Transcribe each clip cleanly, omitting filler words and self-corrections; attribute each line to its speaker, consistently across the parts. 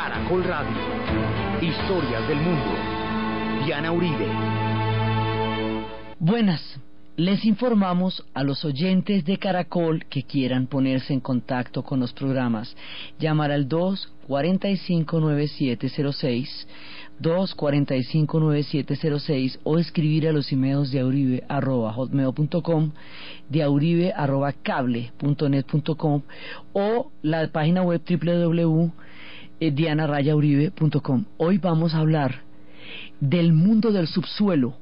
Speaker 1: Caracol Radio. Historias del mundo. Diana Uribe.
Speaker 2: Buenas. Les informamos a los oyentes de Caracol que quieran ponerse en contacto con los programas, llamar al 245-9706, 245-9706 o escribir a los emails de auribe@hotmail.com, de auribe@cable.net.com o la página web www.dianarayauribe.com. Hoy vamos a hablar del mundo del subsuelo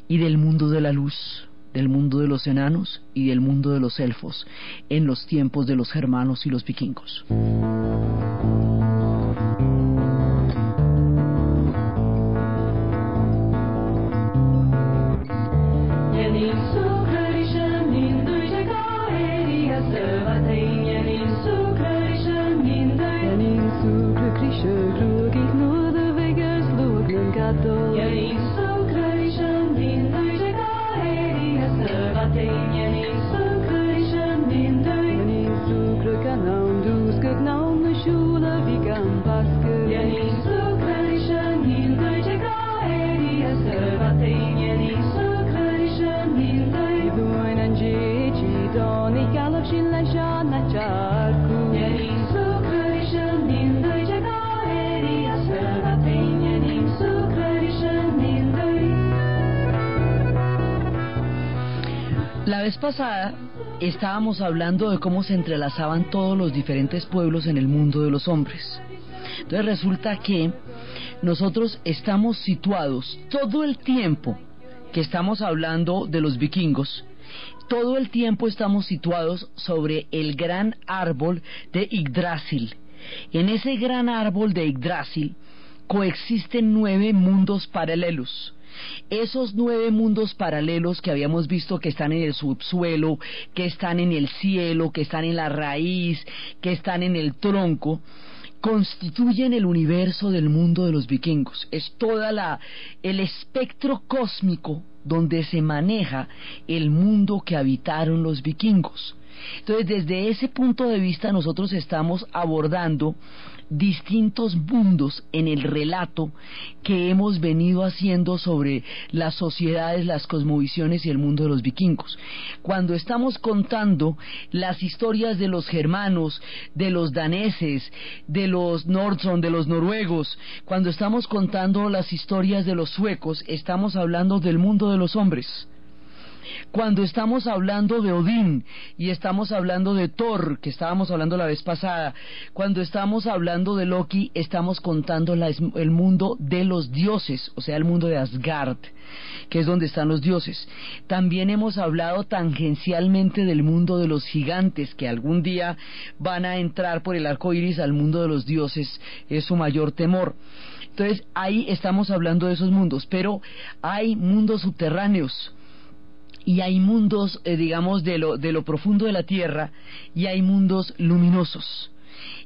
Speaker 2: y del mundo de la luz, del mundo de los enanos y del mundo de los elfos en los tiempos de los germanos y los vikingos. La vez pasada estábamos hablando de cómo se entrelazaban todos los diferentes pueblos en el mundo de los hombres. Entonces resulta que nosotros estamos situados todo el tiempo que estamos hablando de los vikingos, todo el tiempo estamos situados sobre el gran árbol de Yggdrasil. En ese gran árbol de Yggdrasil coexisten 9 mundos paralelos. Esos 9 mundos paralelos que habíamos visto que están en el subsuelo, que están en el cielo, que están en la raíz, que están en el tronco, constituyen el universo del mundo de los vikingos. Es toda el espectro cósmico donde se maneja el mundo que habitaron los vikingos. Entonces, desde ese punto de vista nosotros estamos abordando distintos mundos en el relato que hemos venido haciendo sobre las sociedades, las cosmovisiones y el mundo de los vikingos. Cuando estamos contando las historias de los germanos, de los daneses, de los Nordson, de los noruegos, cuando estamos contando las historias de los suecos, estamos hablando del mundo de los hombres. Cuando estamos hablando de Odín y estamos hablando de Thor, que estábamos hablando la vez pasada, cuando estamos hablando de Loki, estamos contando el mundo de los dioses, o sea, el mundo de Asgard, que es donde están los dioses. También hemos hablado tangencialmente del mundo de los gigantes, que algún día van a entrar por el arco iris al mundo de los dioses, es su mayor temor. Entonces, ahí estamos hablando de esos mundos, pero hay mundos subterráneos. Y hay mundos, digamos, de lo profundo de la tierra, y hay mundos luminosos.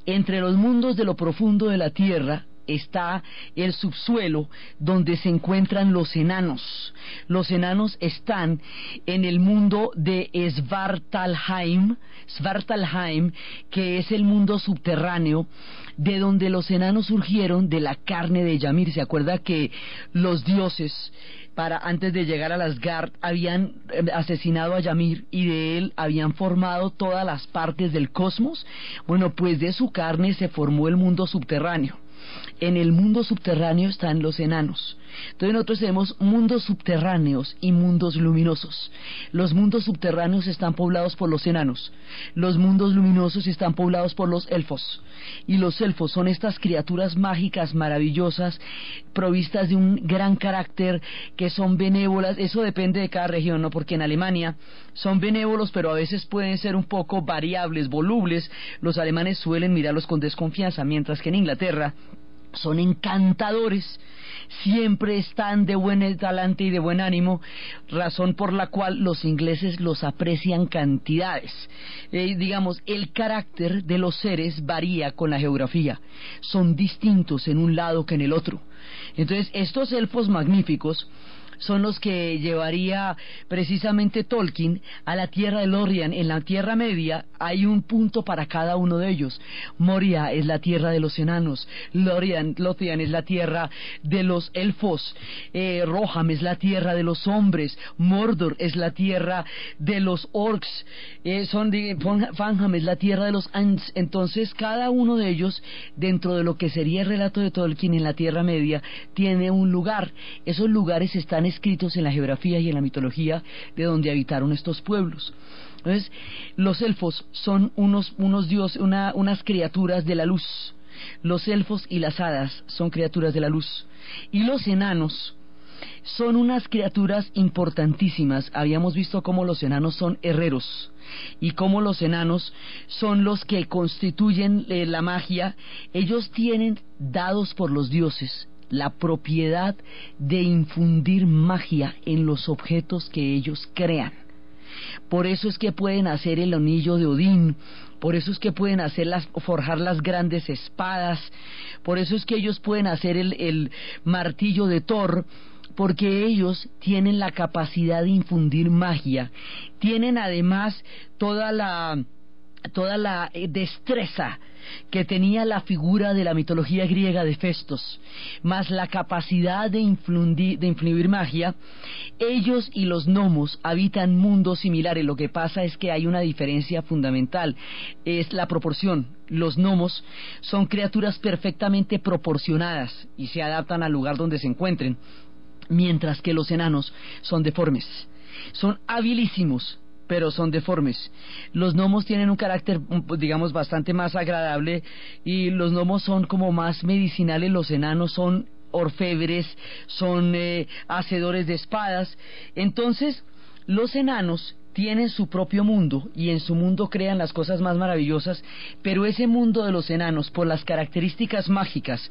Speaker 2: Entre los mundos de lo profundo de la tierra está el subsuelo, donde se encuentran los enanos. Los enanos están en el mundo de Svartalheim, que es el mundo subterráneo, de donde los enanos surgieron de la carne de Ymir. ¿Se acuerda que los dioses, antes de llegar a Asgard, habían asesinado a Ymir y de él habían formado todas las partes del cosmos? Bueno, pues de su carne se formó el mundo subterráneo. En el mundo subterráneo están los enanos. Entonces nosotros tenemos mundos subterráneos y mundos luminosos. Los mundos subterráneos están poblados por los enanos. Los mundos luminosos están poblados por los elfos. Y los elfos son estas criaturas mágicas, maravillosas, provistas de un gran carácter, que son benévolas. Eso depende de cada región, ¿no? Porque en Alemania son benévolos, pero a veces pueden ser un poco variables, volubles. Los alemanes suelen mirarlos con desconfianza, mientras que en Inglaterra son encantadores, siempre están de buen talante y de buen ánimo, razón por la cual los ingleses los aprecian cantidades. Digamos, el carácter de los seres varía con la geografía, son distintos en un lado que en el otro. Entonces, estos elfos magníficos son los que llevaría precisamente Tolkien a la tierra de Lorien. En la Tierra Media hay un punto para cada uno de ellos. Moria es la tierra de los enanos, Lothian es la tierra de los elfos, Roham es la tierra de los hombres, Mordor es la tierra de los orcs, Fanham es la tierra de los ants. Entonces cada uno de ellos, dentro de lo que sería el relato de Tolkien en la Tierra Media, tiene un lugar. Esos lugares están escritos en la geografía y en la mitología de donde habitaron estos pueblos. Entonces, los elfos son unas criaturas de la luz. Los elfos y las hadas son criaturas de la luz. Y los enanos son unas criaturas importantísimas. Habíamos visto cómo los enanos son herreros y cómo los enanos son los que constituyen la magia. Ellos tienen, dados por los dioses, la propiedad de infundir magia en los objetos que ellos crean. Por eso es que pueden hacer el anillo de Odín, por eso es que pueden forjar las grandes espadas, por eso es que ellos pueden hacer el martillo de Thor, porque ellos tienen la capacidad de infundir magia, tienen además toda la destreza que tenía la figura de la mitología griega de Festos, más la capacidad de influir magia. Ellos y los gnomos habitan mundos similares. Lo que pasa es que hay una diferencia fundamental, es la proporción. Los gnomos son criaturas perfectamente proporcionadas y se adaptan al lugar donde se encuentren, mientras que los enanos son deformes, son habilísimos, pero son deformes. Los gnomos tienen un carácter, digamos, bastante más agradable, y los gnomos son como más medicinales. Los enanos son orfebres, son hacedores de espadas. Entonces, los enanos tienen su propio mundo, y en su mundo crean las cosas más maravillosas, pero ese mundo de los enanos, por las características mágicas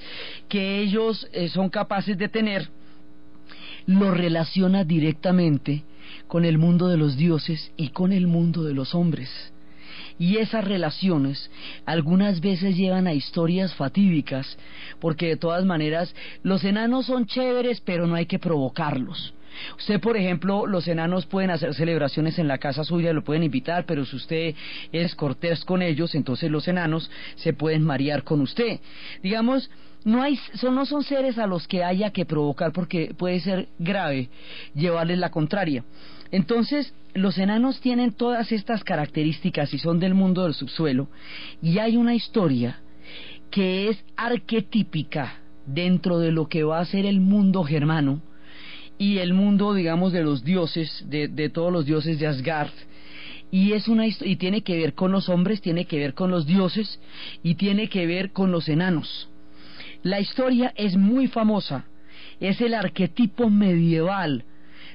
Speaker 2: que ellos son capaces de tener, lo relaciona directamente con el mundo de los dioses y con el mundo de los hombres. Y esas relaciones algunas veces llevan a historias fatídicas, porque de todas maneras los enanos son chéveres, pero no hay que provocarlos. Usted, por ejemplo, los enanos pueden hacer celebraciones en la casa suya, lo pueden invitar, pero si usted es cortés con ellos, entonces los enanos se pueden marear con usted. Digamos, no son seres a los que haya que provocar, porque puede ser grave llevarles la contraria. Entonces, los enanos tienen todas estas características y son del mundo del subsuelo, y hay una historia que es arquetípica dentro de lo que va a ser el mundo germano y el mundo, digamos, de los dioses, de todos los dioses de Asgard. Y y tiene que ver con los hombres, tiene que ver con los dioses y tiene que ver con los enanos. La historia es muy famosa, es el arquetipo medieval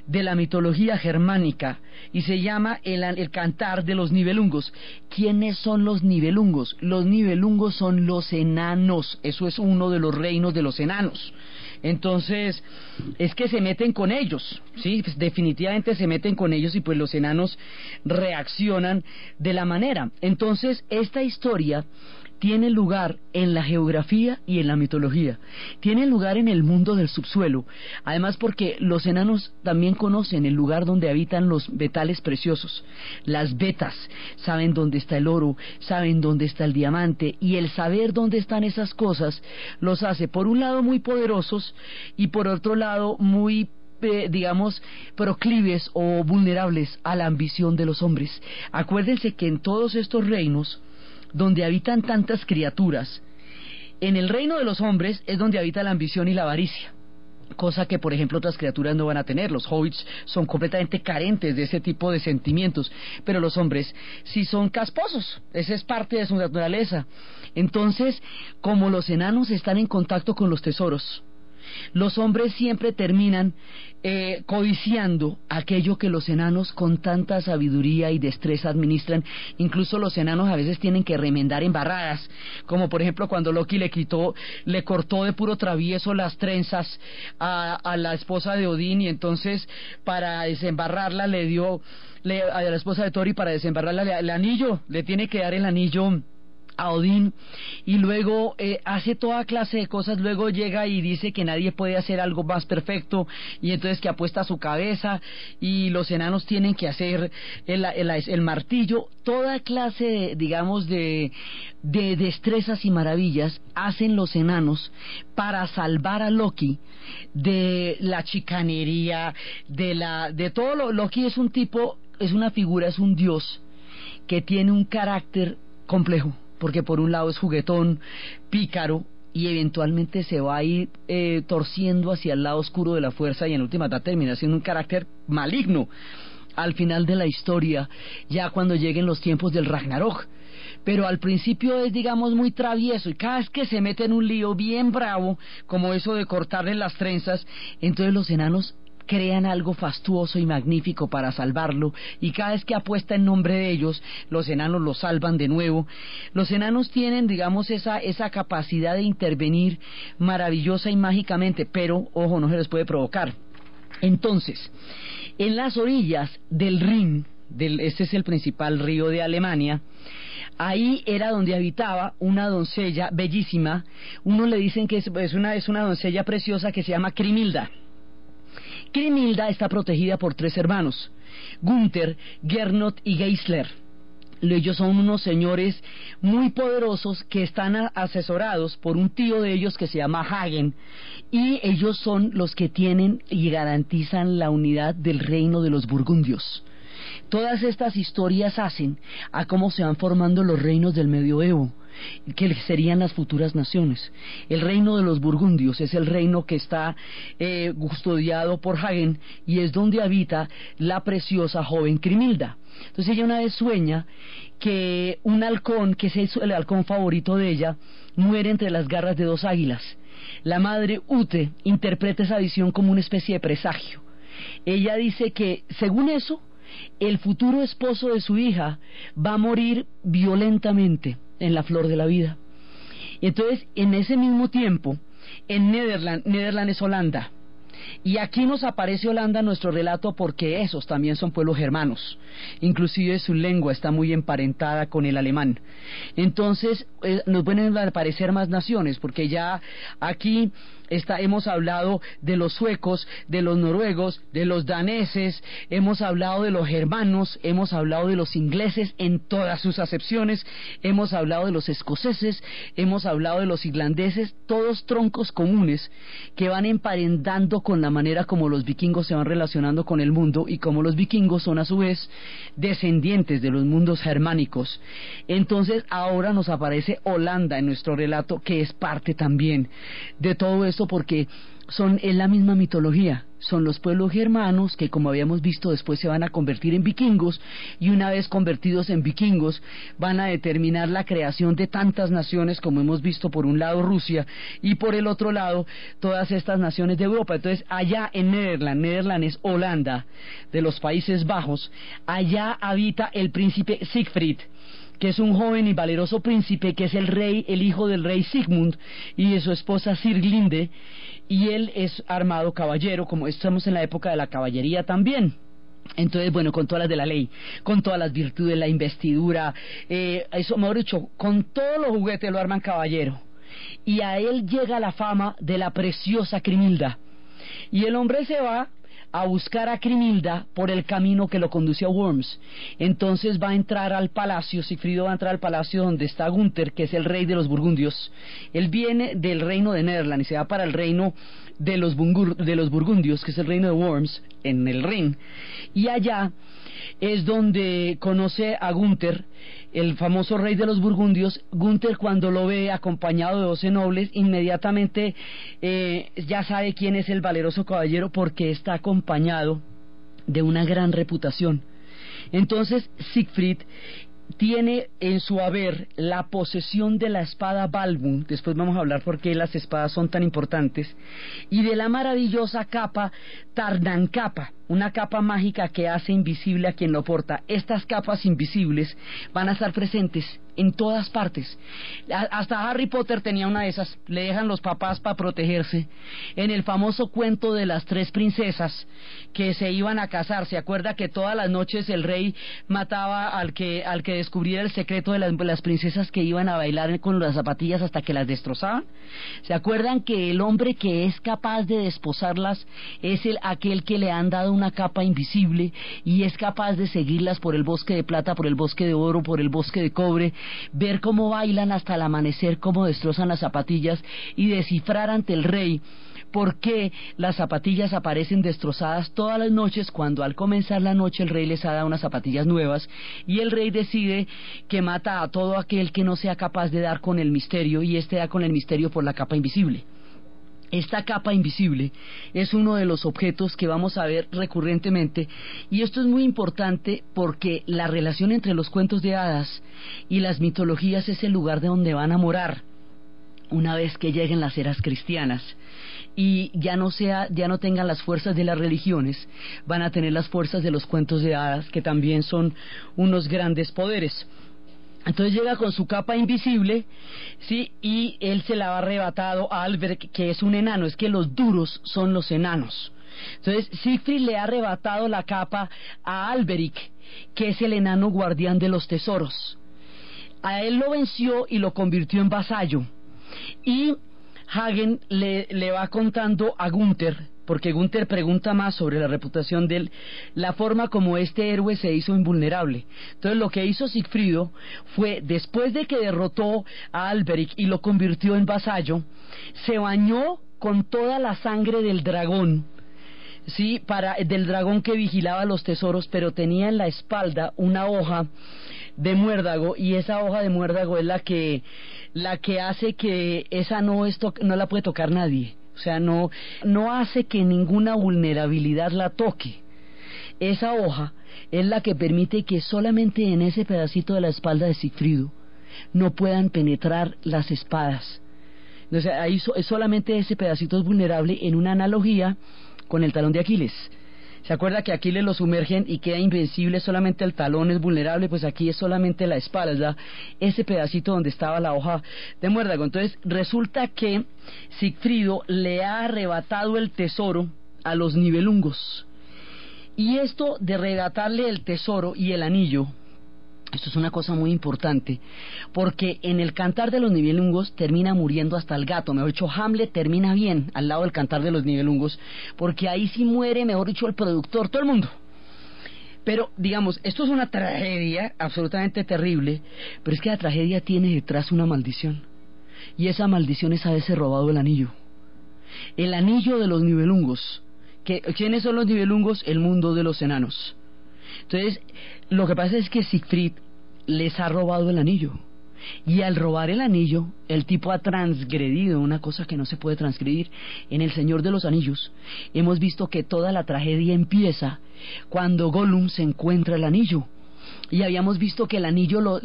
Speaker 2: de la mitología germánica y se llama el cantar de los Nibelungos. ¿Quiénes son los Nibelungos? Los Nibelungos son los enanos, eso es uno de los reinos de los enanos. Entonces, es que se meten con ellos, ¿sí? Pues definitivamente se meten con ellos, y pues los enanos reaccionan de la manera. Entonces, esta historia tiene lugar en la geografía y en la mitología, tiene lugar en el mundo del subsuelo, además porque los enanos también conocen el lugar donde habitan los metales preciosos, las vetas, saben dónde está el oro, saben dónde está el diamante, y el saber dónde están esas cosas los hace, por un lado, muy poderosos, y por otro lado, muy digamos, proclives o vulnerables a la ambición de los hombres. Acuérdense que en todos estos reinos donde habitan tantas criaturas, en el reino de los hombres es donde habita la ambición y la avaricia, cosa que, por ejemplo, otras criaturas no van a tener. Los hobbits son completamente carentes de ese tipo de sentimientos, pero los hombres sí son casposos, esa es parte de su naturaleza. Entonces, como los enanos están en contacto con los tesoros, los hombres siempre terminan codiciando aquello que los enanos con tanta sabiduría y destreza administran. Incluso los enanos a veces tienen que remendar embarradas, como por ejemplo cuando Loki le cortó de puro travieso las trenzas a la esposa de Odín, y entonces para desembarrarla a la esposa de Thor, y para desembarrarla el anillo, le tiene que dar el anillo a Odín, y luego hace toda clase de cosas. Luego llega y dice que nadie puede hacer algo más perfecto, y entonces que apuesta su cabeza, y los enanos tienen que hacer el martillo. Toda clase de, digamos, de destrezas y maravillas hacen los enanos para salvar a Loki de la chicanería, de todo. Loki es un tipo, es una figura, es un dios que tiene un carácter complejo, porque por un lado es juguetón, pícaro, y eventualmente se va a ir torciendo hacia el lado oscuro de la fuerza, y en última termina siendo un carácter maligno al final de la historia, ya cuando lleguen los tiempos del Ragnarok. Pero al principio es, digamos, muy travieso, y cada vez que se mete en un lío bien bravo, como eso de cortarle las trenzas, entonces los enanos crean algo fastuoso y magnífico para salvarlo, y cada vez que apuesta en nombre de ellos, los enanos lo salvan de nuevo. Los enanos tienen, digamos, esa capacidad de intervenir maravillosa y mágicamente, pero, ojo, no se les puede provocar. Entonces, en las orillas del Rin, este es el principal río de Alemania, ahí era donde habitaba una doncella bellísima. Unos le dicen que es una doncella preciosa que se llama Crimilda. Crimilda está protegida por 3 hermanos, Gunther, Gernot y Geisler. Ellos son unos señores muy poderosos que están asesorados por un tío de ellos que se llama Hagen, y ellos son los que tienen y garantizan la unidad del reino de los burgundios. Todas estas historias hacen a cómo se van formando los reinos del medioevo, que serían las futuras naciones. El reino de los burgundios es el reino que está custodiado por Hagen, y es donde habita la preciosa joven Crimilda. Entonces ella una vez sueña que un halcón, que es el halcón favorito de ella, muere entre las garras de 2 águilas. La madre Ute interpreta esa visión como una especie de presagio. Ella dice que, según eso, el futuro esposo de su hija va a morir violentamente en la flor de la vida. Entonces, en ese mismo tiempo, en Nederland es Holanda, y aquí nos aparece Holanda en nuestro relato porque esos también son pueblos germanos, inclusive su lengua está muy emparentada con el alemán. Entonces nos pueden aparecer más naciones, porque ya aquí hemos hablado de los suecos, de los noruegos, de los daneses, hemos hablado de los germanos, hemos hablado de los ingleses en todas sus acepciones, hemos hablado de los escoceses, hemos hablado de los irlandeses, todos troncos comunes que van emparentando con la manera como los vikingos se van relacionando con el mundo, y como los vikingos son a su vez descendientes de los mundos germánicos. Entonces ahora nos aparece Holanda en nuestro relato, que es parte también de todo esto, porque es la misma mitología. Son los pueblos germanos que, como habíamos visto, después se van a convertir en vikingos, y una vez convertidos en vikingos van a determinar la creación de tantas naciones, como hemos visto, por un lado Rusia y por el otro lado todas estas naciones de Europa. Entonces allá en Nederland es Holanda de los Países Bajos, allá habita el príncipe Siegfried, que es un joven y valeroso príncipe, que es el hijo del rey Sigmund y de su esposa Sirglinde, y él es armado caballero, como estamos en la época de la caballería también. Entonces, bueno, con todas las de la ley, con todas las virtudes, la investidura, eso, mejor dicho, con todos los juguetes lo arman caballero. Y a él llega la fama de la preciosa Crimilda, y el hombre se va a buscar a Crimilda por el camino que lo conduce a Worms. Entonces va a entrar al palacio, Sigfrido va a entrar al palacio donde está Gunther, que es el rey de los burgundios. Él viene del reino de Nederland y se va para el reino de los burgundios, que es el reino de Worms, en el Rin. Y allá es donde conoce a Gunther, el famoso rey de los burgundios. Gunther, cuando lo ve acompañado de 12 nobles, inmediatamente ya sabe quién es el valeroso caballero, porque está acompañado de una gran reputación. Entonces Siegfried tiene en su haber la posesión de la espada Balmung, después vamos a hablar por qué las espadas son tan importantes, y de la maravillosa capa Tardancapa, una capa mágica que hace invisible a quien lo porta. Estas capas invisibles van a estar presentes en todas partes. Hasta Harry Potter tenía una de esas, le dejan los papás para protegerse. En el famoso cuento de las 3 princesas que se iban a casar, ¿se acuerda que todas las noches el rey mataba al que descubriera el secreto de las princesas que iban a bailar con las zapatillas hasta que las destrozaban? ¿Se acuerdan que el hombre que es capaz de desposarlas es aquel que le han dado una capa invisible y es capaz de seguirlas por el bosque de plata, por el bosque de oro, por el bosque de cobre, ver cómo bailan hasta el amanecer, cómo destrozan las zapatillas y descifrar ante el rey por qué las zapatillas aparecen destrozadas todas las noches cuando al comenzar la noche el rey les ha dado unas zapatillas nuevas y el rey decide que mata a todo aquel que no sea capaz de dar con el misterio y da con el misterio por la capa invisible. Esta capa invisible es uno de los objetos que vamos a ver recurrentemente y esto es muy importante porque la relación entre los cuentos de hadas y las mitologías es el lugar de donde van a morar una vez que lleguen las eras cristianas y ya no tengan las fuerzas de las religiones, van a tener las fuerzas de los cuentos de hadas que también son unos grandes poderes. Entonces llega con su capa invisible, ¿sí? Y él se la va arrebatado a Alberic, que es un enano. Es que los duros son los enanos. Entonces Siegfried le ha arrebatado la capa a Alberic, que es el enano guardián de los tesoros. A él lo venció y lo convirtió en vasallo. Y Hagen le va contando a Gunther, porque Gunther pregunta más sobre la reputación de él, la forma como este héroe se hizo invulnerable. Entonces lo que hizo Sigfrido fue, después de que derrotó a Alberic y lo convirtió en vasallo, se bañó con toda la sangre del dragón, ¿sí? Del dragón que vigilaba los tesoros, pero tenía en la espalda una hoja de muérdago, y esa hoja de muérdago es la que hace que esa no la puede tocar nadie. O sea, no hace que ninguna vulnerabilidad la toque. Esa hoja es la que permite que solamente en ese pedacito de la espalda de Sigfrido no puedan penetrar las espadas. O sea, ahí solamente ese pedacito es vulnerable, en una analogía con el talón de Aquiles. ¿Se acuerda que Aquiles lo sumergen y queda invencible? Solamente el talón es vulnerable, pues aquí es solamente la espalda, ese pedacito donde estaba la hoja de muérdago. Entonces resulta que Sigfrido le ha arrebatado el tesoro a los Nibelungos. Y esto de arrebatarle el tesoro y el anillo, esto es una cosa muy importante, porque en el Cantar de los Nibelungos termina muriendo hasta el gato. Mejor dicho, Hamlet termina bien al lado del Cantar de los Nibelungos, porque ahí sí muere, mejor dicho, el productor, todo el mundo. Pero, digamos, esto es una tragedia absolutamente terrible, pero es que la tragedia tiene detrás una maldición, y esa maldición es haberse robado el anillo. El anillo de los Nibelungos. ¿Quiénes son los Nibelungos? El mundo de los enanos. Entonces, lo que pasa es que Siegfried les ha robado el anillo, y al robar el anillo, el tipo ha transgredido una cosa que no se puede transgredir. En El Señor de los Anillos hemos visto que toda la tragedia empieza cuando Gollum se encuentra el anillo, y habíamos visto que el anillo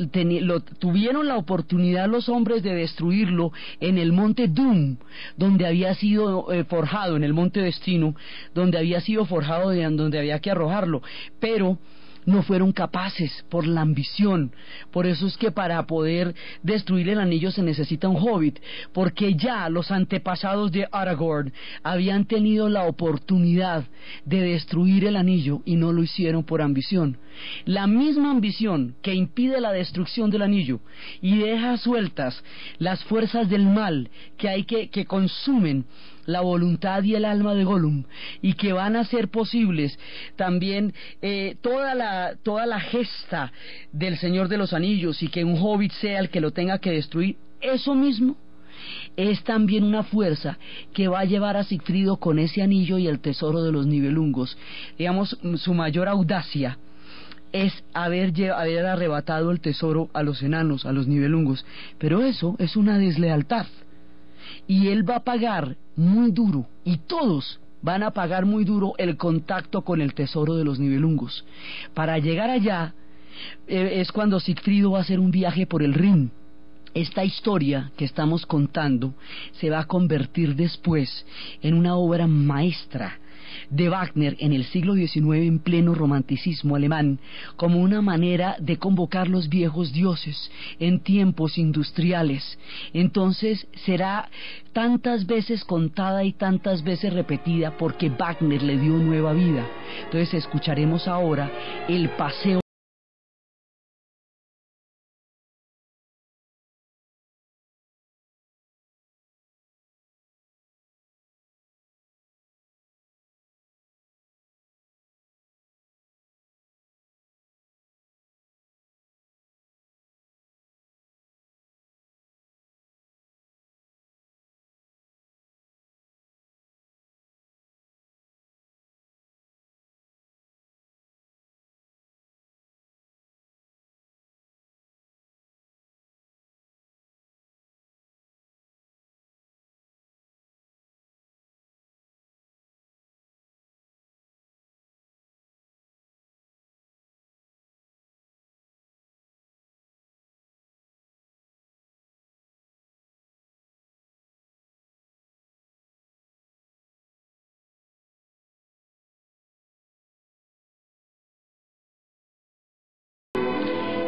Speaker 2: tuvieron la oportunidad los hombres de destruirlo en el monte Doom, donde había sido forjado, en el monte Destino, donde había sido forjado, donde había que arrojarlo, pero no fueron capaces por la ambición. Por eso es que para poder destruir el anillo se necesita un hobbit, porque ya los antepasados de Aragorn habían tenido la oportunidad de destruir el anillo y no lo hicieron por ambición. La misma ambición que impide la destrucción del anillo y deja sueltas las fuerzas del mal que consumen la voluntad y el alma de Gollum, y que van a ser posibles también toda la gesta del Señor de los Anillos, y que un hobbit sea el que lo tenga que destruir, eso mismo es también una fuerza que va a llevar a Sigfrido con ese anillo y el tesoro de los Nibelungos. Digamos, su mayor audacia es haber arrebatado el tesoro a los enanos, a los Nibelungos, pero eso es una deslealtad, y él va a pagar muy duro, y todos van a pagar muy duro el contacto con el tesoro de los Nibelungos. Para llegar allá es cuando Sigfrido va a hacer un viaje por el Rin. Esta historia que estamos contando se va a convertir después en una obra maestra de Wagner en el siglo XIX en pleno romanticismo alemán como una manera de convocar los viejos dioses en tiempos industriales. Entonces será tantas veces contada y tantas veces repetida porque Wagner le dio nueva vida. Entonces escucharemos ahora el paseo.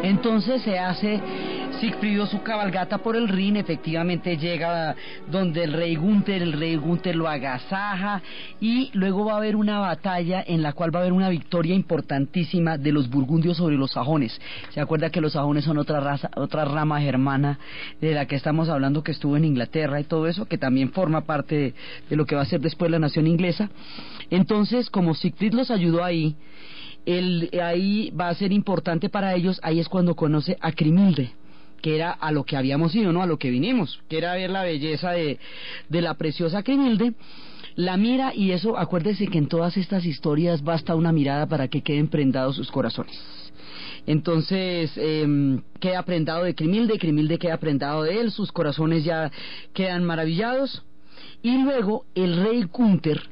Speaker 2: Entonces se hace Sigfrido su cabalgata por el Rin, efectivamente llega donde el rey Gunther lo agasaja y luego va a haber una batalla en la cual va a haber una victoria importantísima de los burgundios sobre los sajones. Se acuerda que los sajones son otra raza, otra rama germana de la que estamos hablando, que estuvo en Inglaterra y todo eso, que también forma parte de lo que va a ser después la nación inglesa. Entonces, como Siegfried los ayudó ahí, ahí va a ser importante para ellos. Ahí es cuando conoce a Crimilde, que era a lo que habíamos ido, ¿no? A lo que vinimos, que era ver la belleza de la preciosa Crimilde. La mira, y eso, acuérdese que en todas estas historias basta una mirada para que queden prendados sus corazones. Entonces queda prendado de Crimilde, Crimilde queda prendado de él, sus corazones ya quedan maravillados, y luego el rey Gunther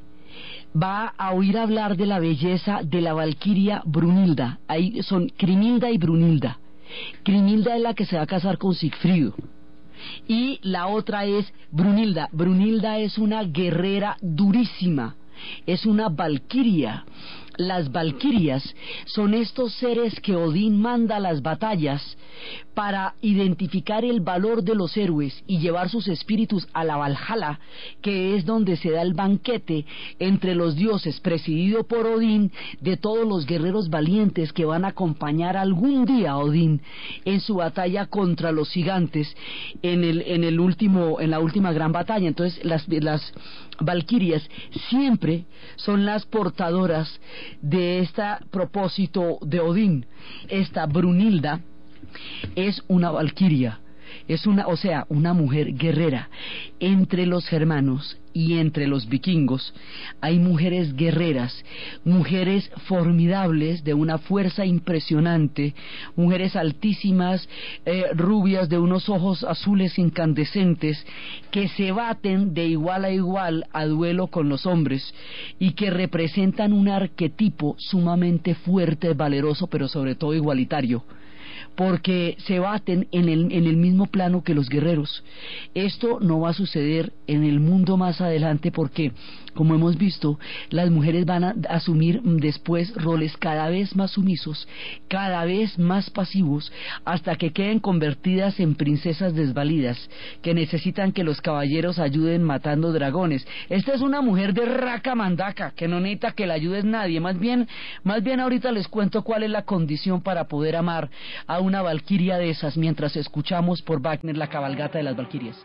Speaker 2: va a oír hablar de la belleza de la valquiria Brunilda. Ahí son Crimilda y Brunilda. Crimilda es la que se va a casar con Sigfrido y la otra es Brunilda. Brunilda es una guerrera durísima, es una valquiria. Las valquirias son estos seres que Odín manda a las batallas para identificar el valor de los héroes y llevar sus espíritus a la Valhalla, que es donde se da el banquete entre los dioses, presidido por Odín, de todos los guerreros valientes que van a acompañar algún día a Odín en su batalla contra los gigantes en la última gran batalla. Entonces las valquirias siempre son las portadoras de este propósito de Odín. Esta Brunilda es una valquiria, es una mujer guerrera. Entre los germanos y entre los vikingos hay mujeres guerreras, mujeres formidables de una fuerza impresionante, mujeres altísimas, rubias de unos ojos azules incandescentes, que se baten de igual a igual a duelo con los hombres y que representan un arquetipo sumamente fuerte, valeroso, pero sobre todo igualitario, porque se baten en el mismo plano que los guerreros. Esto no va a suceder en el mundo más adelante porque, como hemos visto, las mujeres van a asumir después roles cada vez más sumisos, cada vez más pasivos, hasta que queden convertidas en princesas desvalidas, que necesitan que los caballeros ayuden matando dragones. Esta es una mujer de raca mandaca, que no necesita que la ayude nadie. Más bien ahorita les cuento cuál es la condición para poder amar a una valquiria de esas, mientras escuchamos por Wagner la cabalgata de las valquirias.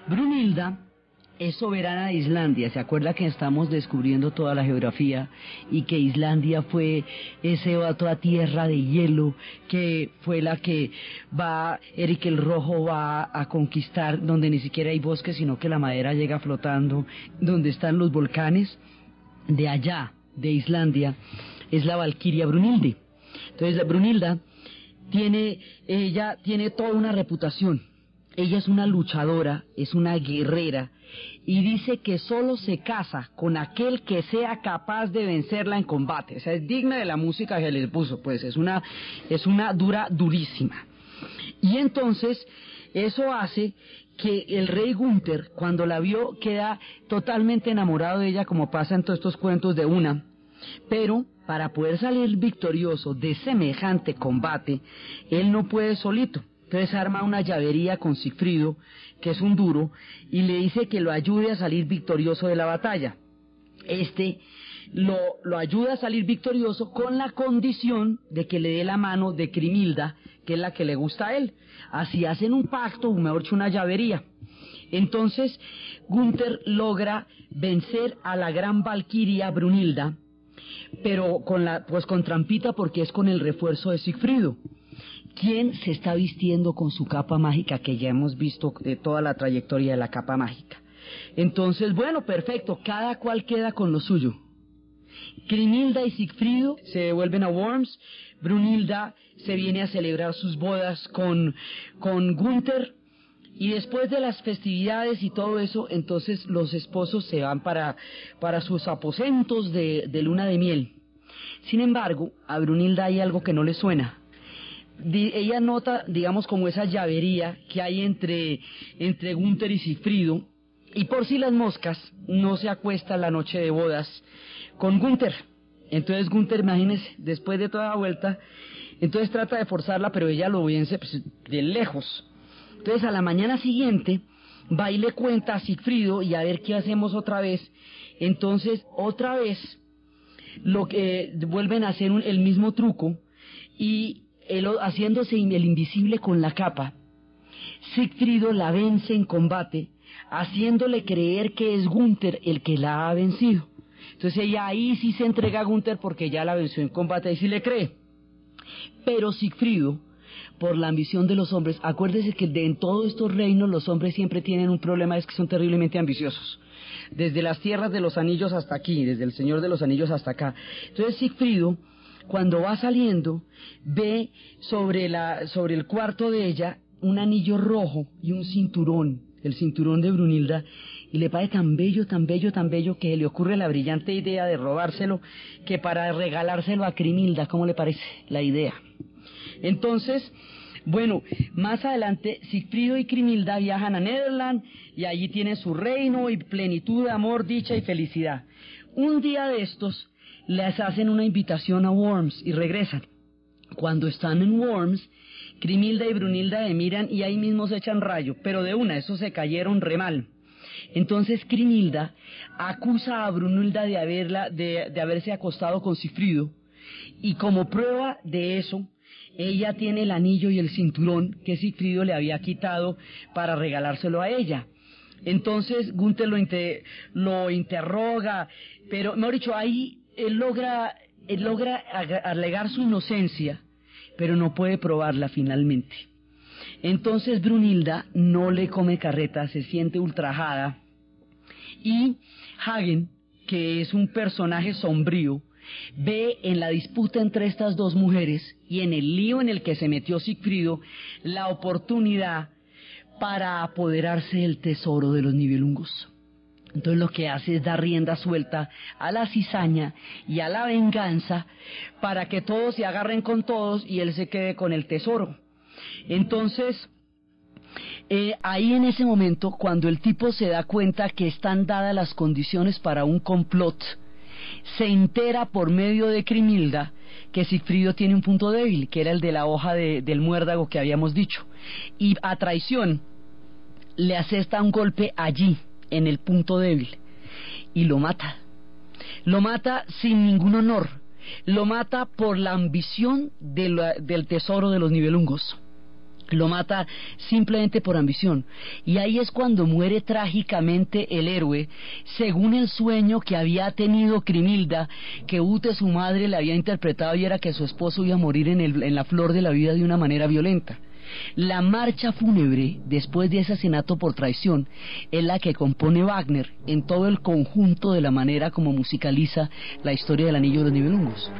Speaker 2: Brunilda es soberana de Islandia. ¿Se acuerda que estamos descubriendo toda la geografía y que Islandia fue esa otra tierra de hielo que fue la que Eric el Rojo va a conquistar, donde ni siquiera hay bosques, sino que la madera llega flotando, donde están los volcanes? De allá, de Islandia, es la valquiria Brunhilde. Entonces la Brunhilda ella tiene toda una reputación. Ella es una luchadora, es una guerrera, y dice que solo se casa con aquel que sea capaz de vencerla en combate. O sea, es digna de la música que le puso, pues es una dura durísima. Y entonces eso hace que el rey Gunther, cuando la vio, queda totalmente enamorado de ella, como pasa en todos estos cuentos de una. Pero para poder salir victorioso de semejante combate, él no puede solito. Entonces arma una llavería con Sigfrido, que es un duro, y le dice que lo ayude a salir victorioso de la batalla. Lo ayuda a salir victorioso con la condición de que le dé la mano de Crimilda, que es la que le gusta a él. Así hacen un pacto, o mejor dicho, una llavería. Entonces Gunther logra vencer a la gran valquiria Brunhilda, pero con trampita, porque es con el refuerzo de Sigfrido, quien se está vistiendo con su capa mágica, que ya hemos visto de toda la trayectoria de la capa mágica. Entonces, bueno, perfecto, cada cual queda con lo suyo. Crimilda y Sigfrido se devuelven a Worms. Brunhilda se viene a celebrar sus bodas con Gunther, y después de las festividades y todo eso, entonces los esposos se van para sus aposentos de luna de miel. Sin embargo, a Brunhilda hay algo que no le suena. Ella nota, digamos, como esa llavería que hay entre Gunther y Sigfrido, y por si las moscas no se acuesta la noche de bodas con Gunther. Entonces Gunther, imagínese, después de toda la vuelta, entonces trata de forzarla, pero ella lo vence pues, de lejos. Entonces a la mañana siguiente va y le cuenta a Sigfrido, y a ver qué hacemos otra vez. Entonces otra vez vuelven a hacer el mismo truco, y haciéndose el invisible con la capa, Sigfrido la vence en combate, haciéndole creer que es Gunther el que la ha vencido. Entonces ella ahí sí se entrega a Gunther porque ya la venció en combate, y sí le cree. Pero Sigfrido, por la ambición de los hombres, acuérdese que en todos estos reinos los hombres siempre tienen un problema, es que son terriblemente ambiciosos. Desde las tierras de los anillos hasta aquí, desde el Señor de los Anillos hasta acá. Entonces Sigfrido, cuando va saliendo, ve sobre el cuarto de ella un anillo rojo y un cinturón, el cinturón de Brunhilda, y le parece tan bello, tan bello, tan bello, que le ocurre la brillante idea de robárselo, que para regalárselo a Crimilda. ¿Cómo le parece la idea? Entonces, bueno, más adelante Sigfrido y Crimilda viajan a Nederland, y allí tienen su reino y plenitud de amor, dicha y felicidad. Un día de estos les hacen una invitación a Worms y regresan. Cuando están en Worms, Crimilda y Brunhilda miran y ahí mismo se echan rayo, pero de una, esos se cayeron re mal. Entonces Crimilda acusa a Brunhilda de haberse acostado con Sigfrido, y como prueba de eso, ella tiene el anillo y el cinturón que Sigfrido le había quitado para regalárselo a ella. Entonces Gunther lo interroga, pero mejor dicho, ahí él logra alegar su inocencia, pero no puede probarla finalmente. Entonces Brunhilda no le come carreta, se siente ultrajada, y Hagen, que es un personaje sombrío, ve en la disputa entre estas dos mujeres y en el lío en el que se metió Sigfrido la oportunidad para apoderarse del tesoro de los Nibelungos. Entonces lo que hace es dar rienda suelta a la cizaña y a la venganza, para que todos se agarren con todos y él se quede con el tesoro. Entonces, ahí en ese momento, cuando el tipo se da cuenta que están dadas las condiciones para un complot, se entera por medio de Crimilda que Sigfrido tiene un punto débil, que era el de la hoja del muérdago que habíamos dicho, y a traición le asesta un golpe allí, en el punto débil, y lo mata sin ningún honor, lo mata por la ambición del tesoro de los Nibelungos. Lo mata simplemente por ambición. Y ahí es cuando muere trágicamente el héroe, según el sueño que había tenido Crimilda, que Ute, su madre, le había interpretado, y era que su esposo iba a morir en la flor de la vida de una manera violenta. La marcha fúnebre, después de ese asesinato por traición, es la que compone Wagner en todo el conjunto de la manera como musicaliza la historia del Anillo de los Nibelungos.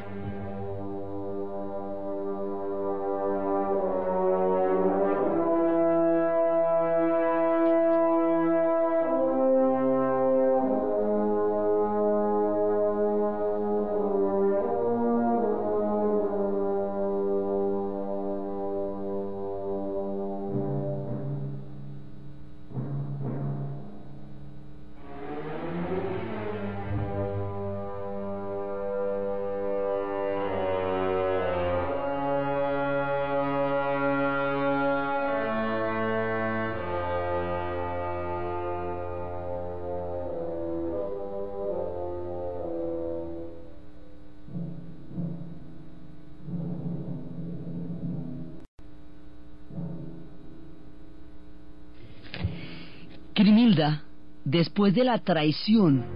Speaker 2: Crimilda, después de la traición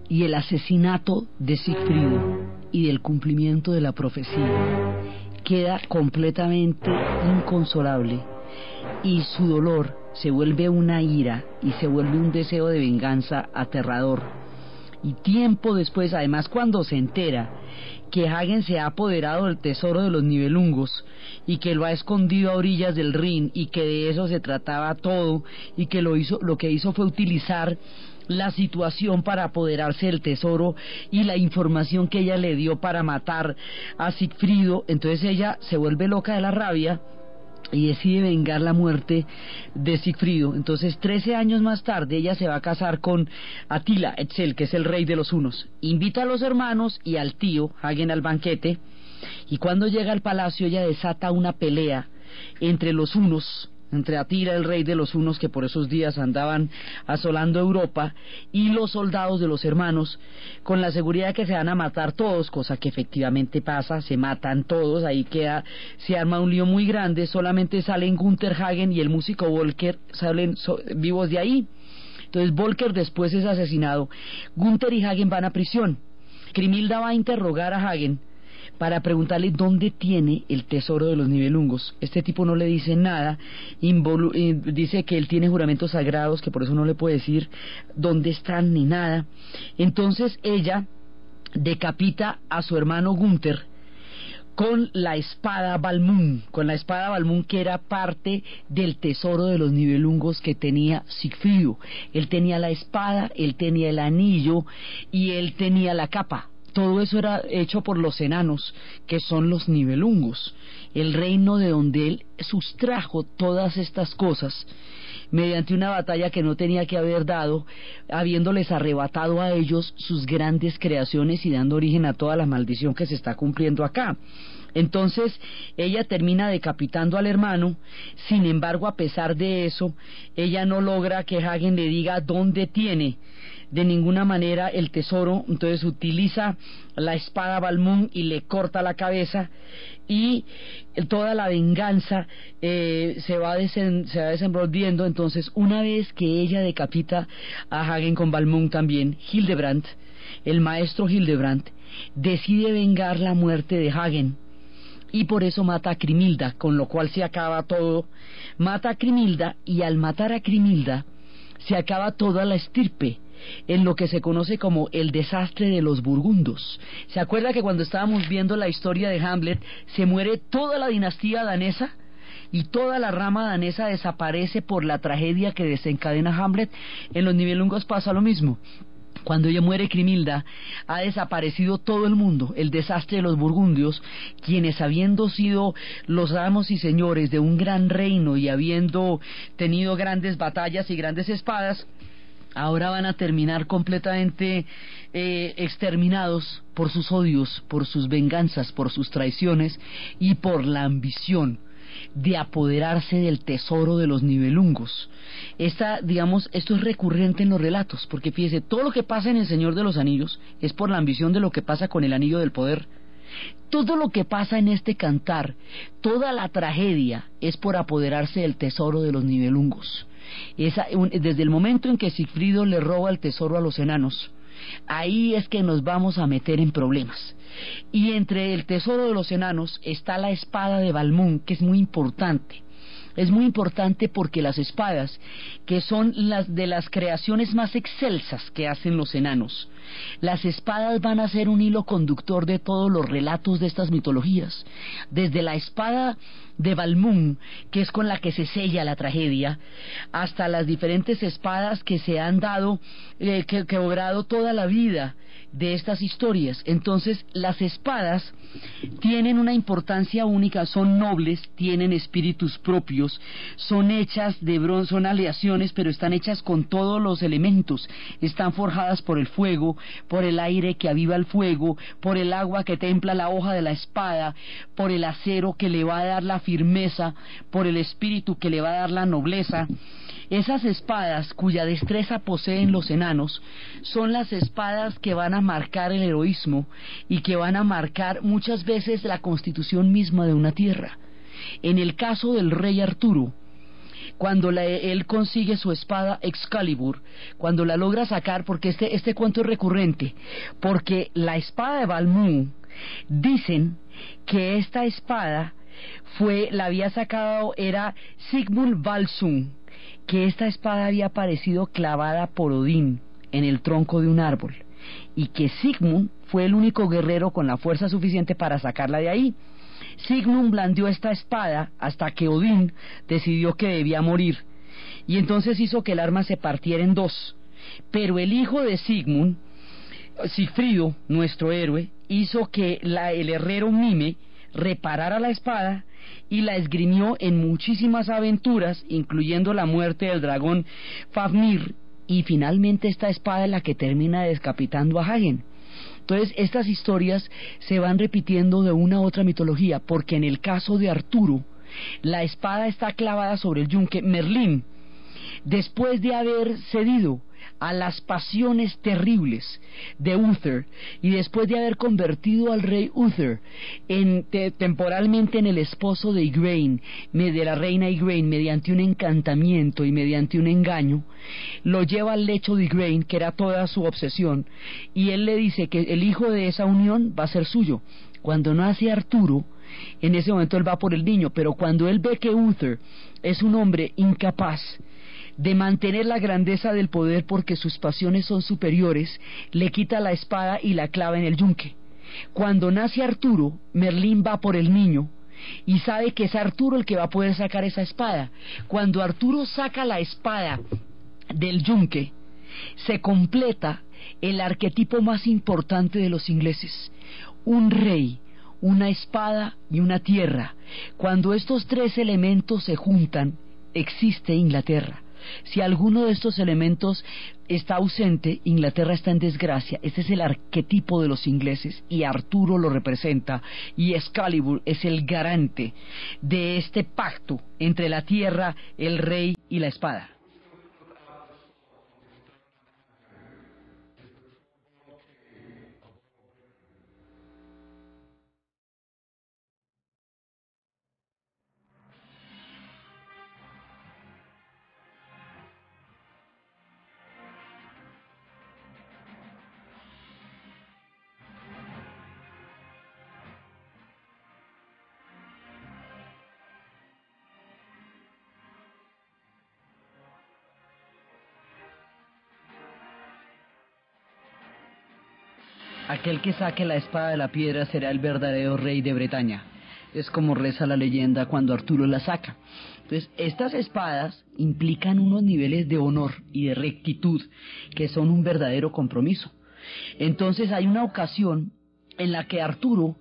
Speaker 2: y el asesinato de Sigfrido y del cumplimiento de la profecía, queda completamente inconsolable, y su dolor se vuelve una ira y se vuelve un deseo de venganza aterrador. Y tiempo después, además, cuando se entera que Hagen se ha apoderado del tesoro de los Nibelungos y que lo ha escondido a orillas del Rin, y que de eso se trataba todo, y que lo que hizo fue utilizar la situación para apoderarse del tesoro y la información que ella le dio para matar a Sigfrido, entonces ella se vuelve loca de la rabia y decide vengar la muerte de Sigfrido. Entonces 13 años más tarde ella se va a casar con Atila Etzel, que es el rey de los hunos. Invita a los hermanos y al tío Hagen al banquete, y cuando llega al palacio ella desata una pelea entre los hunos, entre Atila, el rey de los hunos, que por esos días andaban asolando Europa, y los soldados de los hermanos, con la seguridad de que se van a matar todos, cosa que efectivamente pasa, se matan todos, ahí se arma un lío muy grande. Solamente salen Gunther Hagen y el músico Volker, salen vivos de ahí. Entonces Volker después es asesinado, Gunther y Hagen van a prisión. Crimilda va a interrogar a Hagen para preguntarle dónde tiene el tesoro de los Nibelungos. Este tipo no le dice nada, dice que él tiene juramentos sagrados, que por eso no le puede decir dónde están ni nada. Entonces ella decapita a su hermano Gunther con la espada Balmung, que era parte del tesoro de los Nibelungos que tenía Sigfrido. Él tenía la espada, él tenía el anillo y él tenía la capa. Todo eso era hecho por los enanos, que son los Nibelungos, el reino de donde él sustrajo todas estas cosas mediante una batalla que no tenía que haber dado, habiéndoles arrebatado a ellos sus grandes creaciones y dando origen a toda la maldición que se está cumpliendo acá. Entonces ella termina decapitando al hermano. Sin embargo, a pesar de eso, ella no logra que Hagen le diga dónde tiene de ninguna manera el tesoro. Entonces utiliza la espada Balmung y le corta la cabeza, y toda la venganza se va desenvolviendo. Entonces, una vez que ella decapita a Hagen con Balmung, también Hildebrand, el maestro Hildebrand, decide vengar la muerte de Hagen, y por eso mata a Crimilda, con lo cual se acaba todo. Mata a Crimilda, y al matar a Crimilda se acaba toda la estirpe, en lo que se conoce como el desastre de los burgundos. ¿Se acuerda que cuando estábamos viendo la historia de Hamlet, se muere toda la dinastía danesa y toda la rama danesa desaparece por la tragedia que desencadena Hamlet? En los Nibelungos pasa lo mismo. Cuando ella muere Crimilda, ha desaparecido todo el mundo, el desastre de los burgundios, quienes, habiendo sido los amos y señores de un gran reino y habiendo tenido grandes batallas y grandes espadas, ahora van a terminar completamente exterminados por sus odios, por sus venganzas, por sus traiciones y por la ambición de apoderarse del tesoro de los Nibelungos. Esto es recurrente en los relatos, porque fíjese, todo lo que pasa en El Señor de los Anillos es por la ambición de lo que pasa con el Anillo del Poder. Todo lo que pasa en este cantar, toda la tragedia, es por apoderarse del tesoro de los Nibelungos. Desde el momento en que Sigfrido le roba el tesoro a los enanos, ahí es que nos vamos a meter en problemas. Y entre el tesoro de los enanos está la espada de Balmung, que es muy importante. Es muy importante porque las espadas, que son las de las creaciones más excelsas que hacen los enanos, las espadas van a ser un hilo conductor de todos los relatos de estas mitologías. Desde la espada de Balmung, que es con la que se sella la tragedia, hasta las diferentes espadas que se han dado, que logrado toda la vida de estas historias. Entonces, las espadas tienen una importancia única, son nobles, tienen espíritus propios, son hechas de bronce, son aleaciones, pero están hechas con todos los elementos, están forjadas por el fuego, por el aire que aviva el fuego, por el agua que templa la hoja de la espada, por el acero que le va a dar la firmeza, por el espíritu que le va a dar la nobleza. Esas espadas, cuya destreza poseen los enanos, son las espadas que van a marcar el heroísmo y que van a marcar muchas veces la constitución misma de una tierra. En el caso del rey Arturo, cuando él consigue su espada Excalibur, cuando la logra sacar, porque este cuento es recurrente, porque la espada de Balmung, dicen que esta espada la había sacado, era Sigmund Valsung, que esta espada había aparecido clavada por Odín en el tronco de un árbol, y que Sigmund fue el único guerrero con la fuerza suficiente para sacarla de ahí. Sigmund blandió esta espada hasta que Odín decidió que debía morir, y entonces hizo que el arma se partiera en dos. Pero el hijo de Sigmund, Sigfrido, nuestro héroe, hizo que el herrero Mime reparara la espada y la esgrimió en muchísimas aventuras, incluyendo la muerte del dragón Fafnir, y finalmente esta espada es la que termina descapitando a Hagen. Entonces estas historias se van repitiendo de una u otra mitología, porque en el caso de Arturo, la espada está clavada sobre el yunque. Merlín, después de haber cedido a las pasiones terribles de Uther, y después de haber convertido al rey Uther temporalmente en el esposo de Igraine, de la reina Igraine, mediante un encantamiento y mediante un engaño, lo lleva al lecho de Igraine, que era toda su obsesión, y él le dice que el hijo de esa unión va a ser suyo. Cuando nace Arturo, en ese momento él va por el niño, pero cuando él ve que Uther es un hombre incapaz de mantener la grandeza del poder porque sus pasiones son superiores, le quita la espada y la clava en el yunque. Cuando nace Arturo, Merlín va por el niño y sabe que es Arturo el que va a poder sacar esa espada. Cuando Arturo saca la espada del yunque, se completa el arquetipo más importante de los ingleses: un rey, una espada y una tierra. Cuando estos tres elementos se juntan, existe Inglaterra. Si alguno de estos elementos está ausente, Inglaterra está en desgracia. Este es el arquetipo de los ingleses, y Arturo lo representa, y Excalibur es el garante de este pacto entre la tierra, el rey y la espada. Aquel que saque la espada de la piedra será el verdadero rey de Bretaña. Es como reza la leyenda cuando Arturo la saca. Entonces, estas espadas implican unos niveles de honor y de rectitud que son un verdadero compromiso. Entonces hay una ocasión en la que Arturo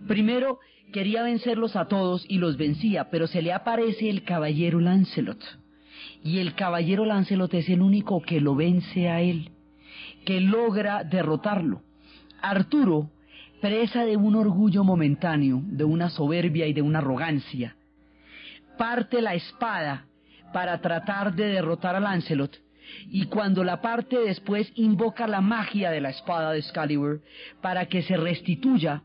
Speaker 2: primero quería vencerlos a todos y los vencía, pero se le aparece el caballero Lancelot, y el caballero Lancelot es el único que lo vence a él, que logra derrotarlo. Arturo, presa de un orgullo momentáneo, de una soberbia y de una arrogancia, parte la espada para tratar de derrotar a Lancelot, y cuando la parte después invoca la magia de la espada de Excalibur para que se restituya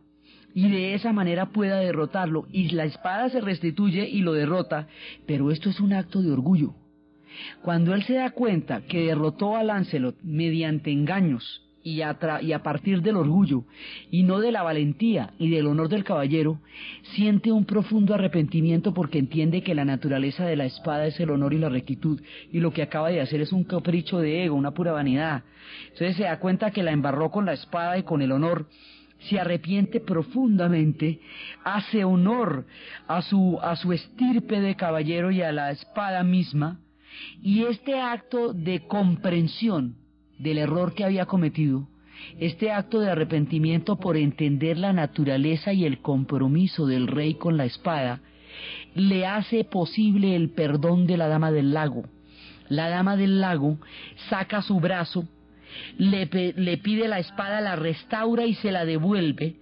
Speaker 2: y de esa manera pueda derrotarlo, y la espada se restituye y lo derrota, pero esto es un acto de orgullo. Cuando él se da cuenta que derrotó a Lancelot mediante engaños y a partir del orgullo y no de la valentía y del honor del caballero, siente un profundo arrepentimiento porque entiende que la naturaleza de la espada es el honor y la rectitud, y lo que acaba de hacer es un capricho de ego, una pura vanidad. Entonces se da cuenta que la embarró con la espada y con el honor, se arrepiente profundamente, hace honor a su estirpe de caballero y a la espada misma, y este acto de comprensión del error que había cometido, este acto de arrepentimiento por entender la naturaleza y el compromiso del rey con la espada, le hace posible el perdón de la Dama del Lago. La Dama del Lago saca su brazo, le pide la espada, la restaura y se la devuelve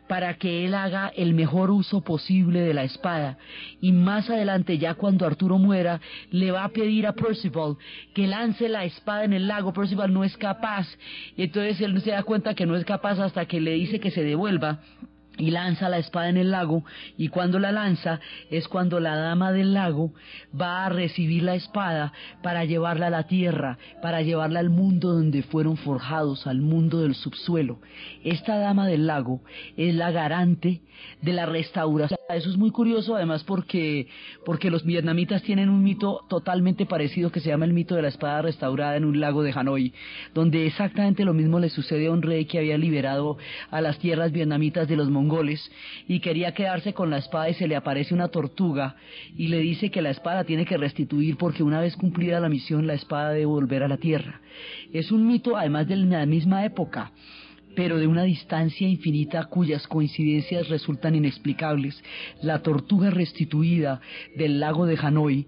Speaker 2: para que él haga el mejor uso posible de la espada, y más adelante, ya cuando Arturo muera, le va a pedir a Percival que lance la espada en el lago. Percival no es capaz, y entonces él se da cuenta que no es capaz hasta que le dice que se devuelva, y lanza la espada en el lago, y cuando la lanza es cuando la Dama del Lago va a recibir la espada para llevarla a la tierra, para llevarla al mundo donde fueron forjados, al mundo del subsuelo. Esta Dama del Lago es la garante de la restauración. Eso es muy curioso, además porque los vietnamitas tienen un mito totalmente parecido que se llama el mito de la espada restaurada en un lago de Hanoi, donde exactamente lo mismo le sucede a un rey que había liberado a las tierras vietnamitas de los mongoles y quería quedarse con la espada, y se le aparece una tortuga y le dice que la espada tiene que restituir porque una vez cumplida la misión la espada debe volver a la tierra. Es un mito además de la misma época, pero de una distancia infinita cuyas coincidencias resultan inexplicables. La tortuga restituida del lago de Hanoi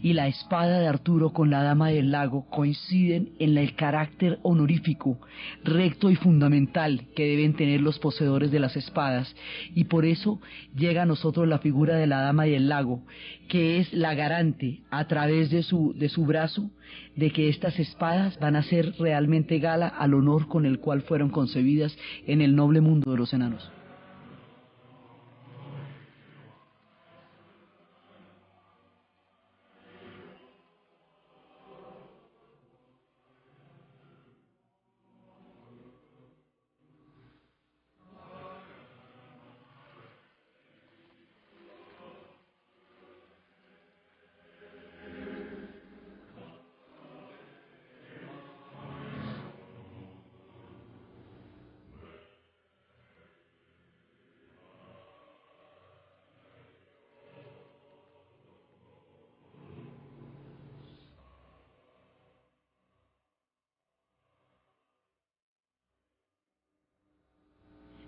Speaker 2: y la espada de Arturo con la Dama del Lago coinciden en el carácter honorífico, recto y fundamental que deben tener los poseedores de las espadas, y por eso llega a nosotros la figura de la Dama del Lago, que es la garante a través de su brazo de que estas espadas van a ser realmente gala al honor con el cual fueron concebidas en el noble mundo de los enanos.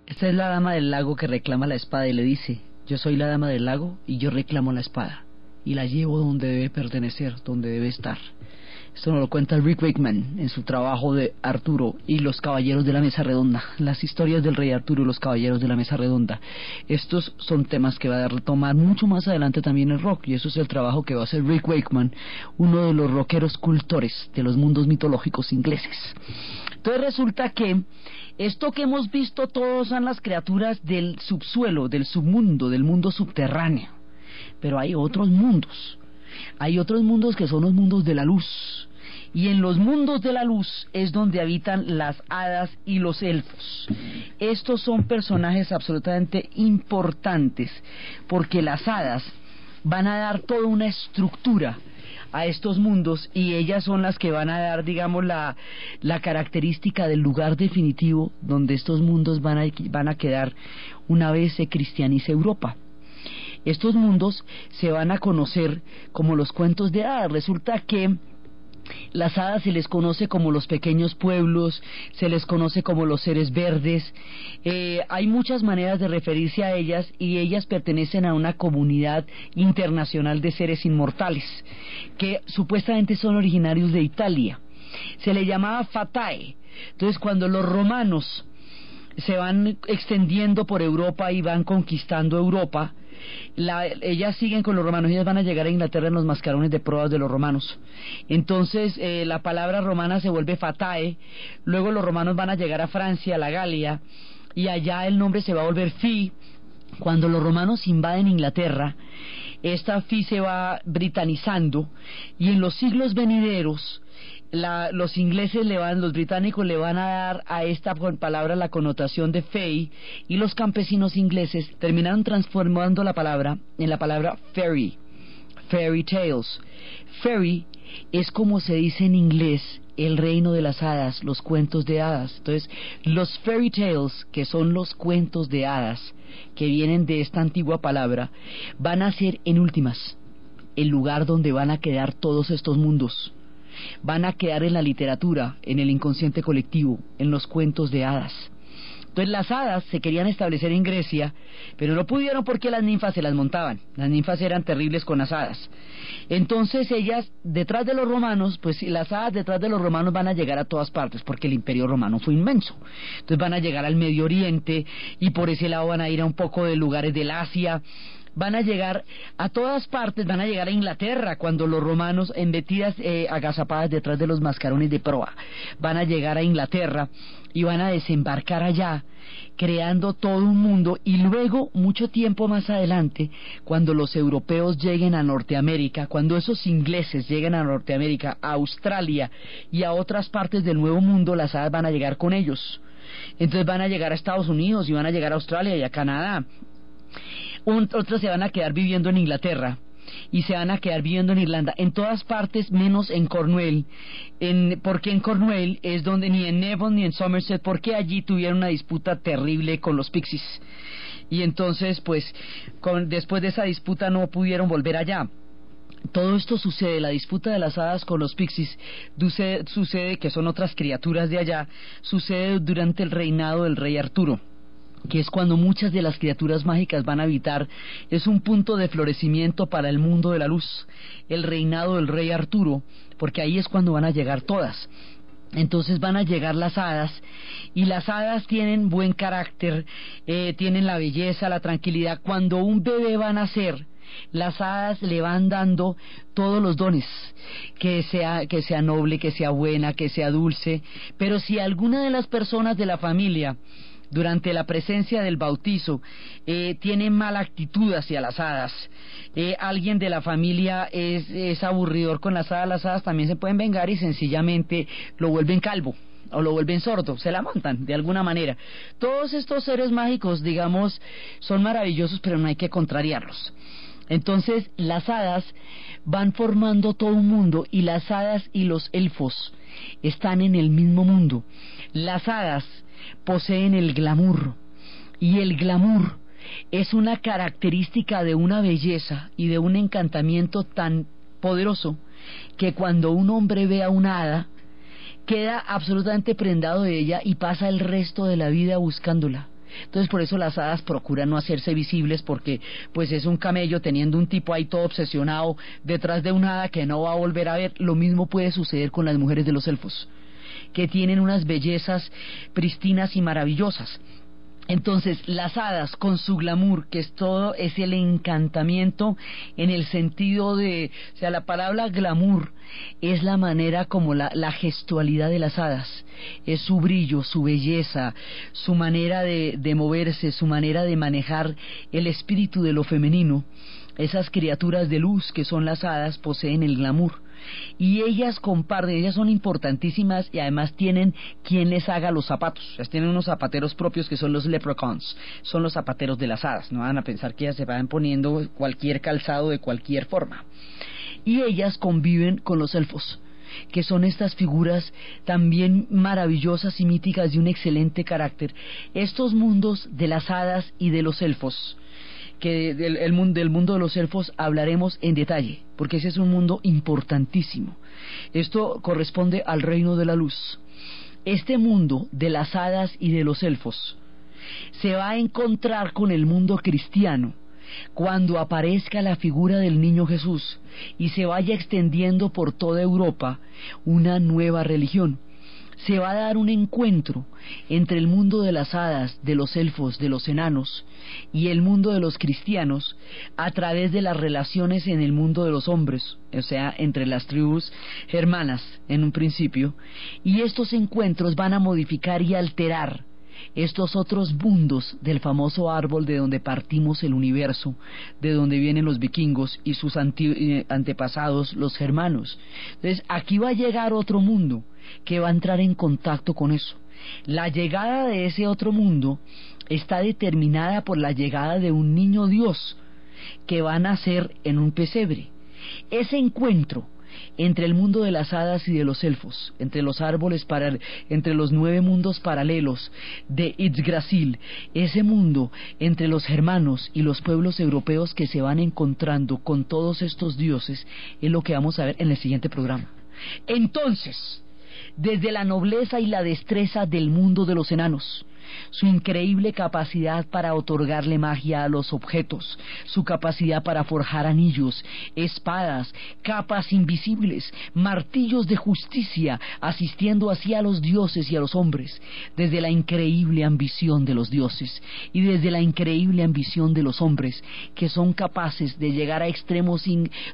Speaker 2: Esta es la Dama del Lago que reclama la espada y le dice: yo soy la Dama del Lago y yo reclamo la espada y la llevo donde debe pertenecer, donde debe estar. Esto nos lo cuenta Rick Wakeman en su trabajo de Arturo y los Caballeros de la Mesa Redonda, las historias del rey Arturo y los Caballeros de la Mesa Redonda. Estos son temas que va a retomar mucho más adelante también el rock, y eso es el trabajo que va a hacer Rick Wakeman, uno de los rockeros cultores de los mundos mitológicos ingleses. Entonces resulta que esto que hemos visto todos son las criaturas del subsuelo, del submundo, del mundo subterráneo, pero hay otros mundos. Hay otros mundos que son los mundos de la luz, y en los mundos de la luz es donde habitan las hadas y los elfos. Estos son personajes absolutamente importantes, porque las hadas van a dar toda una estructura a estos mundos, y ellas son las que van a dar, digamos, la característica del lugar definitivo donde estos mundos van a quedar una vez se cristianice Europa. Estos mundos se van a conocer como los cuentos de hadas. Resulta que las hadas se les conoce como los pequeños pueblos, se les conoce como los seres verdes. Hay muchas maneras de referirse a ellas, y ellas pertenecen a una comunidad internacional de seres inmortales que supuestamente son originarios de Italia. Se le llamaba Fatae. Entonces, cuando los romanos se van extendiendo por Europa y van conquistando Europa, ellas siguen con los romanos, ellas van a llegar a Inglaterra en los mascarones de pruebas de los romanos. Entonces la palabra romana se vuelve Fatae. Luego los romanos van a llegar a Francia, a la Galia, y allá el nombre se va a volver Fi. Cuando los romanos invaden Inglaterra, esta Fi se va britanizando, y en los siglos venideros los ingleses los británicos le van a dar a esta palabra la connotación de fey, y los campesinos ingleses terminaron transformando la palabra en la palabra fairy tales. Fairy es como se dice en inglés el reino de las hadas, los cuentos de hadas. Entonces, los fairy tales, que son los cuentos de hadas, que vienen de esta antigua palabra, van a ser, en últimas, el lugar donde van a quedar todos estos mundos. Van a quedar en la literatura, en el inconsciente colectivo, en los cuentos de hadas. Entonces las hadas se querían establecer en Grecia, pero no pudieron porque las ninfas se las montaban. Las ninfas eran terribles con las hadas. Entonces ellas, detrás de los romanos, pues las hadas detrás de los romanos van a llegar a todas partes, porque el imperio romano fue inmenso. Entonces van a llegar al Medio Oriente, y por ese lado van a ir a un poco de lugares del Asia. Van a llegar a todas partes, van a llegar a Inglaterra cuando los romanos, embestidas, agazapadas detrás de los mascarones de proa, van a llegar a Inglaterra y van a desembarcar allá, creando todo un mundo. Y luego, mucho tiempo más adelante, cuando los europeos lleguen a Norteamérica, cuando esos ingleses lleguen a Norteamérica, a Australia y a otras partes del Nuevo Mundo, las hadas van a llegar con ellos. Entonces van a llegar a Estados Unidos y van a llegar a Australia y a Canadá. Otros se van a quedar viviendo en Inglaterra y se van a quedar viviendo en Irlanda, en todas partes menos en Cornwall. Porque en Cornwall es donde, ni en Devon ni en Somerset, porque allí tuvieron una disputa terrible con los Pixies, y entonces pues después de esa disputa no pudieron volver allá. Todo esto sucede, la disputa de las hadas con los Pixies sucede, que son otras criaturas de allá, sucede durante el reinado del rey Arturo, que es cuando muchas de las criaturas mágicas van a habitar. Es un punto de florecimiento para el mundo de la luz, el reinado del rey Arturo, porque ahí es cuando van a llegar todas. Entonces van a llegar las hadas, y las hadas tienen buen carácter, tienen la belleza, la tranquilidad. Cuando un bebé va a nacer, las hadas le van dando todos los dones, que sea noble, que sea buena, que sea dulce. Pero si alguna de las personas de la familia, durante la presencia del bautizo, tiene mala actitud hacia las hadas, alguien de la familia es aburridor con las hadas también se pueden vengar y sencillamente lo vuelven calvo o lo vuelven sordo, se la montan de alguna manera. Todos estos seres mágicos, digamos, son maravillosos, pero no hay que contrariarlos. Entonces las hadas van formando todo un mundo, y las hadas y los elfos están en el mismo mundo. Las hadas poseen el glamour, y el glamour es una característica de una belleza y de un encantamiento tan poderoso que cuando un hombre ve a una hada queda absolutamente prendado de ella y pasa el resto de la vida buscándola. Entonces por eso las hadas procuran no hacerse visibles, porque pues es un camello teniendo un tipo ahí todo obsesionado detrás de una hada que no va a volver a ver. Lo mismo puede suceder con las mujeres de los elfos, que tienen unas bellezas pristinas y maravillosas. Entonces las hadas con su glamour, que es todo, es el encantamiento en el sentido de, o sea, la palabra glamour es la manera como la gestualidad de las hadas, es su brillo, su belleza, su manera de moverse, su manera de manejar el espíritu de lo femenino. Esas criaturas de luz que son las hadas poseen el glamour, y ellas comparten, ellas son importantísimas, y además tienen quien les haga los zapatos. Ellas tienen unos zapateros propios que son los leprechauns, son los zapateros de las hadas. No van a pensar que ellas se van poniendo cualquier calzado de cualquier forma. Y ellas conviven con los elfos, que son estas figuras también maravillosas y míticas de un excelente carácter. Estos mundos de las hadas y de los elfos, que del mundo de los elfos hablaremos en detalle, porque ese es un mundo importantísimo. Esto corresponde al reino de la luz. Este mundo de las hadas y de los elfos se va a encontrar con el mundo cristiano cuando aparezca la figura del niño Jesús y se vaya extendiendo por toda Europa una nueva religión. Se va a dar un encuentro entre el mundo de las hadas, de los elfos, de los enanos, y el mundo de los cristianos a través de las relaciones en el mundo de los hombres, o sea, entre las tribus germanas en un principio, y estos encuentros van a modificar y alterar estos otros mundos del famoso árbol de donde partimos el universo, de donde vienen los vikingos y sus antepasados, los germanos. Entonces, aquí va a llegar otro mundo que va a entrar en contacto con eso. La llegada de ese otro mundo está determinada por la llegada de un niño Dios que va a nacer en un pesebre. Ese encuentro entre el mundo de las hadas y de los elfos, entre los árboles, entre los 9 mundos paralelos de Yggdrasil, ese mundo entre los germanos y los pueblos europeos que se van encontrando con todos estos dioses, es lo que vamos a ver en el siguiente programa. Entonces, desde la nobleza y la destreza del mundo de los enanos, su increíble capacidad para otorgarle magia a los objetos, su capacidad para forjar anillos, espadas, capas invisibles, martillos de justicia, asistiendo así a los dioses y a los hombres, desde la increíble ambición de los dioses y desde la increíble ambición de los hombres, que son capaces de llegar a extremos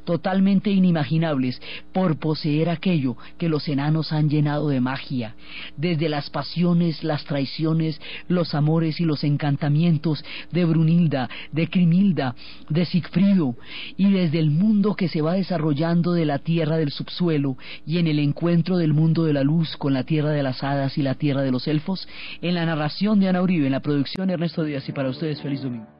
Speaker 2: totalmente inimaginables por poseer aquello que los enanos han llenado de magia, desde las pasiones, las traiciones, los amores y los encantamientos de Brunilda, de Crimilda, de Sigfrido, y desde el mundo que se va desarrollando de la tierra del subsuelo y en el encuentro del mundo de la luz con la tierra de las hadas y la tierra de los elfos, en la narración de Ana Uribe, en la producción Ernesto Díaz, y para ustedes feliz domingo.